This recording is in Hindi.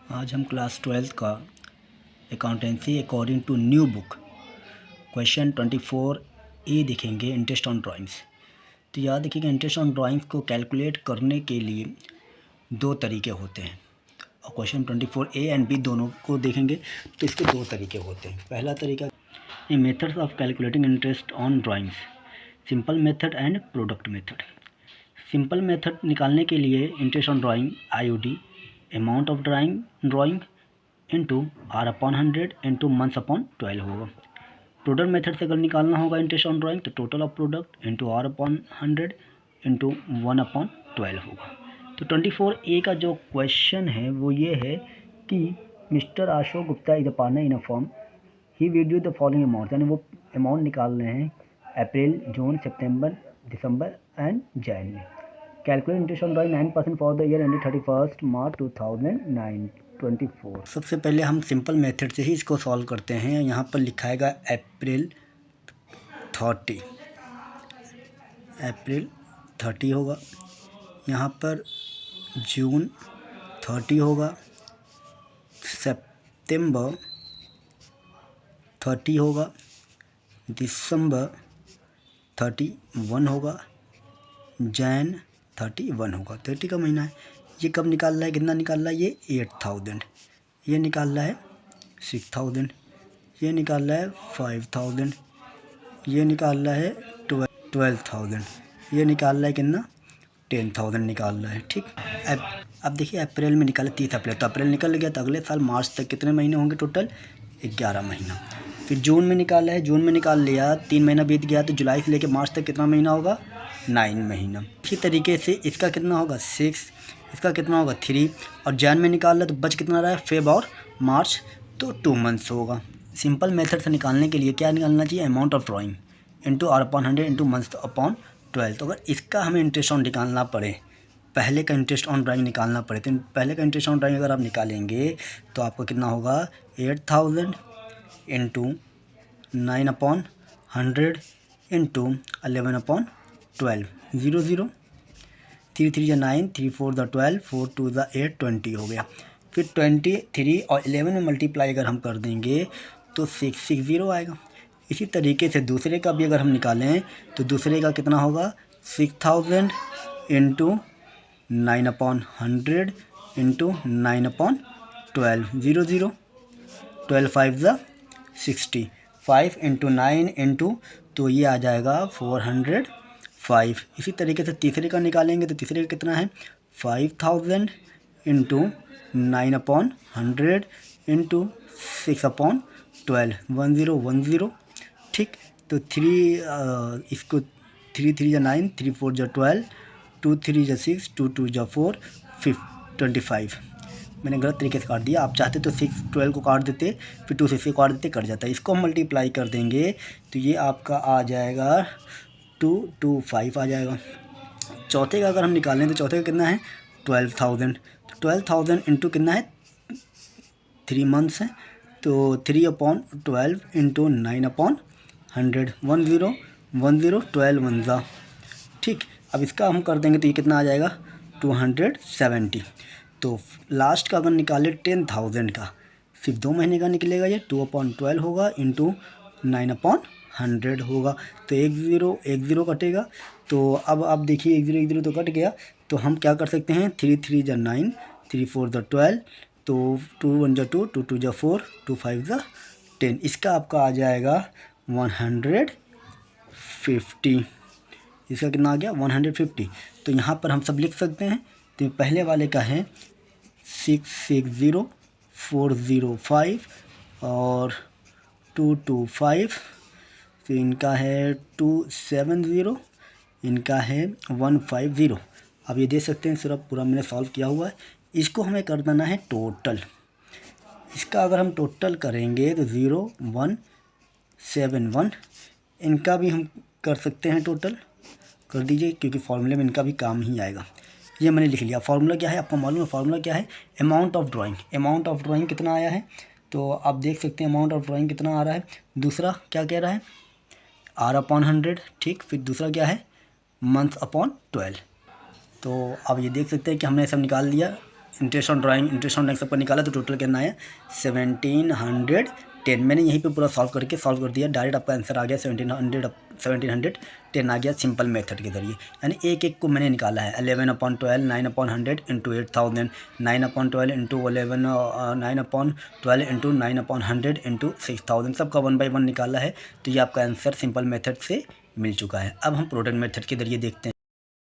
आज हम क्लास 12th का accountancy according to new book question 24 A देखेंगे, इंटरेस्ट ऑन ड्राइंग्स। तो याद रखिएगा, इंटरेस्ट ऑन ड्राइंग्स को कैलकुलेट करने के लिए दो तरीके होते हैं। और क्वेश्चन 24 ए एंड बी दोनों को देखेंगे तो इसके दो तरीके होते हैं। पहला तरीका methods of calculating interest on drawings, simple method and product method. Simple method निकालने के लिए interest on drawing IOD amount of drawing into R/100 into months upon 12 होगा। प्रोडक्ट मेथड से अगर निकालना होगा इंटरेस्ट ऑन ड्राइंग तो total of product into R/100 into 1/12 होगा। तो 24A का जो क्वेश्चन है वो ये है कि mister Ashok Gupta is a partner in a firm, he will do the following amount, यानी वो अमाउंट निकाल रहे हैं अप्रैल, जून, सितंबर, दिसंबर एंड जैन में। Calculate interest on drawing 9% for the year ended 31 मार्च 2024। सबसे पहले हम सिंपल मेथड से ही इसको सॉल्व करते हैं। यहाँ पर लिखाएगा अप्रैल 30 होगा, यहाँ पर जून 30 होगा, सितंबर 30 होगा, दिसंबर 31 होगा, जैन 31 होगा। 30 का महीना है। ये कब निकाल रहा है, कितना निकाल रहा है, ये 8000, ये निकाल रहा है 6000, ये निकाल रहा है 5000, ये निकाल रहा है 12,000, ये निकाल रहा है कितना 10,000 निकाल रहा है। ठीक, अब देखिए अप्रैल में निकाला 30 अप्रैल, तो अप्रैल निकल गया, तो अगले साल मार्च तक कितने महीने होंगे टोटल, 11 महीना। फिर जून में निकाला है, जून में निकाल लिया, 3 महीना बीत गया, तो जुलाई से लेकर मार्च तक कितना महीना होगा, 9 महीना। इसी तरीके से इसका कितना होगा 6, इसका कितना होगा 3, और जैन में निकाल रहा तो बच कितना रहा है फेब और मार्च, तो 2 मंथ्स होगा। सिंपल मेथड से निकालने के लिए क्या निकालना चाहिए, amount of drawing into R/100 into months upon 12। तो अगर इसका हमें इंटरेस्ट ऑन निकालना पड़े, पहले का इंटरेस्ट ऑन ड्राइंग निकालना पड़े, तो पहले का इंटरेस्ट ऑन ड्राइंग अगर आप निकालेंगे तो आपको कितना होगा 8000 इंटू 9/100 इंटू 11/12, 0 3 3 या 9, 3 4 ज़ा 12, 4 2 ज़ा 8, 20 हो गया। फिर 23 और 11 में मल्टीप्लाई अगर हम कर देंगे तो 660 आएगा। इसी तरीके से दूसरे का भी अगर हम निकालें तो दूसरे का कितना होगा 6000 इंटू 9/100 इंटू 9/12, 0 12 5 ज़ा 60, 5 इंटू 9 इंटू, तो ये आ जाएगा 405। इसी तरीके से तीसरे का निकालेंगे तो तीसरे का कितना है 5000 इंटू 9/100 इंटू 6/12, 1010। ठीक, तो 3 इसको 3 3 या 9, 3 4 या 12, 2 3 या 6, 2 2 या 4, 25। मैंने गलत तरीके से काट दिया, आप चाहते तो 6 12 को काट देते, फिर 2 6 को काट देते, कट जाता है। इसको हम मल्टीप्लाई कर देंगे तो ये आपका आ जाएगा 225 आ जाएगा। चौथे का अगर हम निकालें तो चौथे का कितना है 12,000, तो 12,000 इंटू कितना है 3 मंथ्स है, तो 3/12 इंटू 9/100, 10 12 1 ठीक। अब इसका हम कर देंगे तो ये कितना आ जाएगा 270। तो लास्ट का अगर निकाले 10,000 का, सिर्फ 2 महीने का निकलेगा, ये 2/12 होगा इंटू 9/100 होगा, तो 1 0 कटेगा। तो अब आप देखिए 1 0 तो कट गया, तो हम क्या कर सकते हैं 3 3 जा 9, 3 4 जा 12, तो 2 1 जा 2, 2 2 जा 4, 2 5 जा 10। इसका आपका आ जाएगा 150। इसका कितना आ गया 150। तो यहाँ पर हम सब लिख सकते हैं। तो पहले वाले का है 660,405 और 225, तो इनका है 270, इनका है 150। अब ये देख सकते हैं सिर्फ पूरा मैंने सॉल्व किया हुआ है। इसको हमें कर देना है टोटल। इसका अगर हम टोटल करेंगे तो 0171, इनका भी हम कर सकते हैं टोटल, कर दीजिए, क्योंकि फॉर्मूले में इनका भी काम ही आएगा। ये मैंने लिख लिया। फार्मूला क्या है आपको मालूम है, फार्मूला क्या है amount of drawing. Amount of drawing कितना आया है, तो आप देख सकते हैं अमाउंट ऑफ ड्राइंग कितना आ रहा है। दूसरा क्या कह रहा है R/100, ठीक। फिर दूसरा क्या है मंथ अपॉन 12। तो अब ये देख सकते हैं कि हमने सब निकाल लिया। Interest on drawing, interest on drawing सबका निकाला तो टोटल कितना है 1710। मैंने यहीं पे पूरा सॉल्व कर दिया, डायरेक्ट आपका आंसर आ गया 1710 आ गया सिंपल मेथड के जरिए। यानी एक एक को मैंने निकाला है 11/12 9/100 इंटू 8000, 9/12 इंटू 11 9/12 इंटू 9/100 इंटू 6000, सबका 1 बाई 1 निकाला है। तो ये आपका आंसर सिंपल मेथड से मिल चुका है। अब हम प्रोडक्ट मेथड के जरिए देखते हैं।